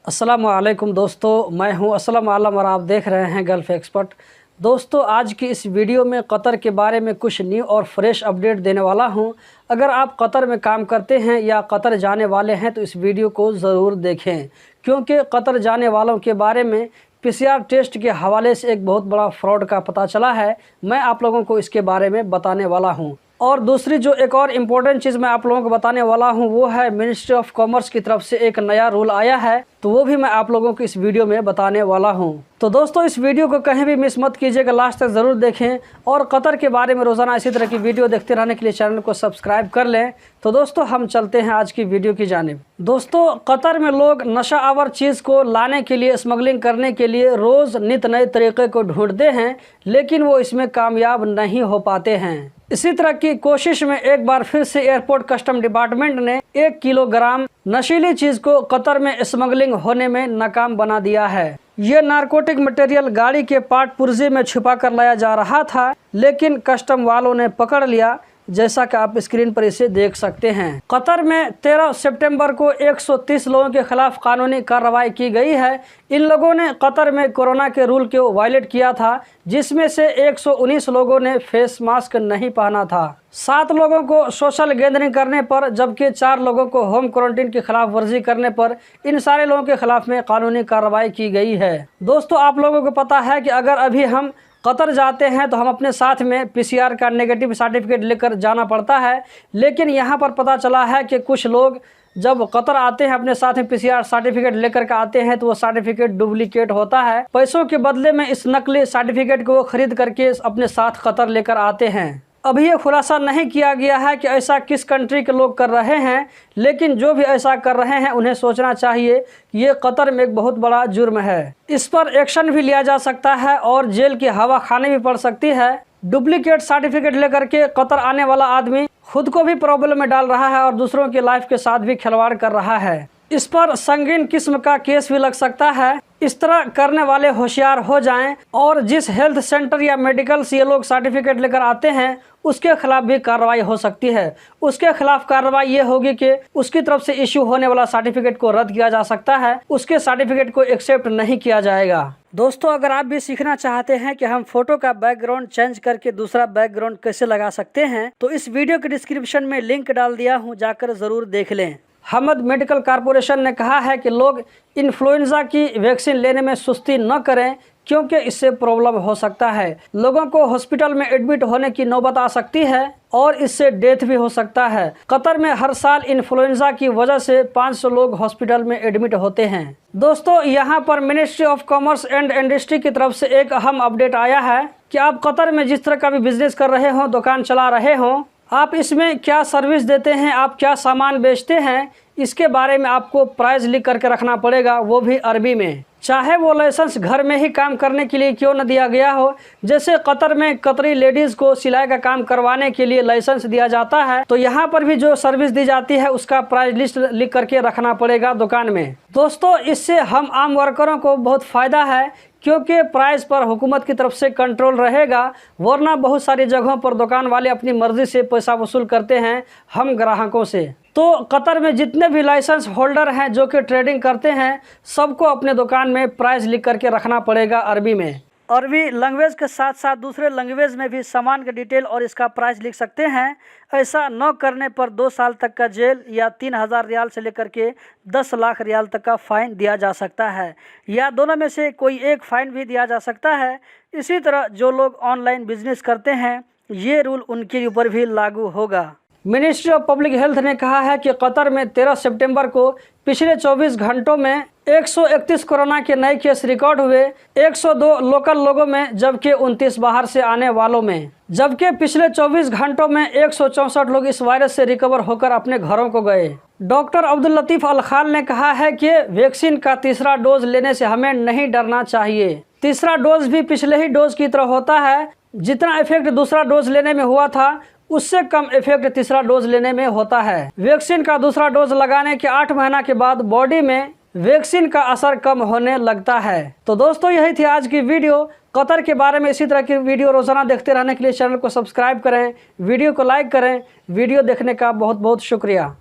अस्सलाम वालेकुम दोस्तों, मैं हूं असलम आलम और आप देख रहे हैं गल्फ़ एक्सपर्ट। दोस्तों, आज की इस वीडियो में कतर के बारे में कुछ न्यू और फ्रेश अपडेट देने वाला हूं। अगर आप कतर में काम करते हैं या कतर जाने वाले हैं तो इस वीडियो को ज़रूर देखें, क्योंकि कतर जाने वालों के बारे में पीसीआर टेस्ट के हवाले से एक बहुत बड़ा फ्रॉड का पता चला है। मैं आप लोगों को इसके बारे में बताने वाला हूं। और दूसरी जो एक और इम्पोर्टेंट चीज़ मैं आप लोगों को बताने वाला हूं वो है मिनिस्ट्री ऑफ कॉमर्स की तरफ से एक नया रूल आया है, तो वो भी मैं आप लोगों को इस वीडियो में बताने वाला हूं। तो दोस्तों, इस वीडियो को कहीं भी मिस मत कीजिएगा, लास्ट तक ज़रूर देखें और कतर के बारे में रोज़ाना इसी तरह की वीडियो देखते रहने के लिए चैनल को सब्सक्राइब कर लें। तो दोस्तों, हम चलते हैं आज की वीडियो की जानिब। दोस्तों, कतर में लोग नशा आवर चीज़ को लाने के लिए, स्मगलिंग करने के लिए रोज़ नित नए तरीक़े को ढूंढते हैं, लेकिन वो इसमें कामयाब नहीं हो पाते हैं। इसी तरह की कोशिश में एक बार फिर से एयरपोर्ट कस्टम डिपार्टमेंट ने 1 किलोग्राम नशीली चीज़ को कतर में स्मगलिंग होने में नाकाम बना दिया है। ये नारकोटिक मटेरियल गाड़ी के पार्ट पुर्जे में छुपा कर लाया जा रहा था, लेकिन कस्टम वालों ने पकड़ लिया, जैसा कि आप स्क्रीन पर इसे देख सकते हैं। कतर में 13 सितंबर को 130 लोगों के खिलाफ कानूनी कार्रवाई की गई है। इन लोगों ने कतर में कोरोना के रूल को वायलेट किया था, जिसमें से 119 लोगों ने फेस मास्क नहीं पहना था, 7 लोगों को सोशल गैदरिंग करने पर, जबकि 4 लोगों को होम क्वारंटीन की खिलाफ वर्जी करने पर इन सारे लोगों के खिलाफ में कानूनी कार्रवाई की गई है। दोस्तों, आप लोगों को पता है कि अगर अभी हम कतर जाते हैं तो हम अपने साथ में पीसीआर का नेगेटिव सर्टिफिकेट लेकर जाना पड़ता है, लेकिन यहाँ पर पता चला है कि कुछ लोग जब कतर आते हैं अपने साथ में पीसीआर सर्टिफिकेट लेकर के आते हैं तो वो सर्टिफिकेट डुप्लीकेट होता है। पैसों के बदले में इस नकली सर्टिफिकेट को खरीद करके अपने साथ कतर लेकर आते हैं। अभी ये खुलासा नहीं किया गया है कि ऐसा किस कंट्री के लोग कर रहे हैं, लेकिन जो भी ऐसा कर रहे हैं उन्हें सोचना चाहिए ये कतर में एक बहुत बड़ा जुर्म है। इस पर एक्शन भी लिया जा सकता है और जेल की हवा खाने भी पड़ सकती है। डुप्लीकेट सर्टिफिकेट लेकर के कतर आने वाला आदमी खुद को भी प्रॉब्लम में डाल रहा है और दूसरों की लाइफ के साथ भी खिलवाड़ कर रहा है। इस पर संगीन किस्म का केस भी लग सकता है। इस तरह करने वाले होशियार हो जाएं और जिस हेल्थ सेंटर या मेडिकल से ये लोग सर्टिफिकेट लेकर आते हैं उसके खिलाफ भी कार्रवाई हो सकती है। उसके खिलाफ कार्रवाई ये होगी कि उसकी तरफ से इश्यू होने वाला सर्टिफिकेट को रद्द किया जा सकता है, उसके सर्टिफिकेट को एक्सेप्ट नहीं किया जाएगा। दोस्तों, अगर आप भी सीखना चाहते हैं कि हम फोटो का बैकग्राउंड चेंज करके दूसरा बैकग्राउंड कैसे लगा सकते हैं, तो इस वीडियो के डिस्क्रिप्शन में लिंक डाल दिया हूँ, जाकर ज़रूर देख लें। हमद मेडिकल कॉरपोरेशन ने कहा है कि लोग इन्फ्लुएंजा की वैक्सीन लेने में सुस्ती न करें, क्योंकि इससे प्रॉब्लम हो सकता है। लोगों को हॉस्पिटल में एडमिट होने की नौबत आ सकती है और इससे डेथ भी हो सकता है। कतर में हर साल इन्फ्लुएंजा की वजह से 500 लोग हॉस्पिटल में एडमिट होते हैं। दोस्तों, यहाँ पर ministry of commerce and industry की तरफ से एक अहम अपडेट आया है कि आप कतर में जिस तरह का भी बिजनेस कर रहे हों, दुकान चला रहे हों, आप इसमें क्या सर्विस देते हैं, आप क्या सामान बेचते हैं, इसके बारे में आपको प्राइस लिख करके रखना पड़ेगा, वो भी अरबी में। चाहे वो लाइसेंस घर में ही काम करने के लिए क्यों न दिया गया हो। जैसे कतर में कतरी लेडीज़ को सिलाई का काम करवाने के लिए लाइसेंस दिया जाता है, तो यहाँ पर भी जो सर्विस दी जाती है उसका प्राइस लिस्ट लिख करके रखना पड़ेगा दुकान में। दोस्तों, इससे हम आम वर्करों को बहुत फ़ायदा है, क्योंकि प्राइस पर हुकूमत की तरफ से कंट्रोल रहेगा, वरना बहुत सारी जगहों पर दुकान वाले अपनी मर्ज़ी से पैसा वसूल करते हैं हम ग्राहकों से। तो कतर में जितने भी लाइसेंस होल्डर हैं जो कि ट्रेडिंग करते हैं, सबको अपने दुकान में प्राइस लिख करके रखना पड़ेगा अरबी में। अरबी लैंग्वेज के साथ साथ दूसरे लैंग्वेज में भी सामान का डिटेल और इसका प्राइस लिख सकते हैं। ऐसा न करने पर 2 साल तक का जेल या 3000 रियाल से लेकर के 10 लाख रियाल तक का फ़ाइन दिया जा सकता है, या दोनों में से कोई एक फ़ाइन भी दिया जा सकता है। इसी तरह जो लोग ऑनलाइन बिजनेस करते हैं, ये रूल उनके ऊपर भी लागू होगा। मिनिस्ट्री ऑफ पब्लिक हेल्थ ने कहा है कि कतर में 13 सितंबर को पिछले 24 घंटों में 131 कोरोना के नए केस रिकॉर्ड हुए, 102 लोकल लोगों में, जबकि 29 बाहर से आने वालों में। जबकि पिछले 24 घंटों में 164 लोग इस वायरस से रिकवर होकर अपने घरों को गए। डॉक्टर अब्दुल लतीफ़ अल खाल ने कहा है कि वैक्सीन का तीसरा डोज लेने से हमें नहीं डरना चाहिए। तीसरा डोज भी पिछले ही डोज की तरह होता है। जितना इफेक्ट दूसरा डोज लेने में हुआ था, उससे कम इफेक्ट तीसरा डोज लेने में होता है। वैक्सीन का दूसरा डोज लगाने के 8 महीना के बाद बॉडी में वैक्सीन का असर कम होने लगता है। तो दोस्तों, यही थी आज की वीडियो। कतर के बारे में इसी तरह की वीडियो रोजाना देखते रहने के लिए चैनल को सब्सक्राइब करें, वीडियो को लाइक करें। वीडियो देखने का बहुत बहुत शुक्रिया।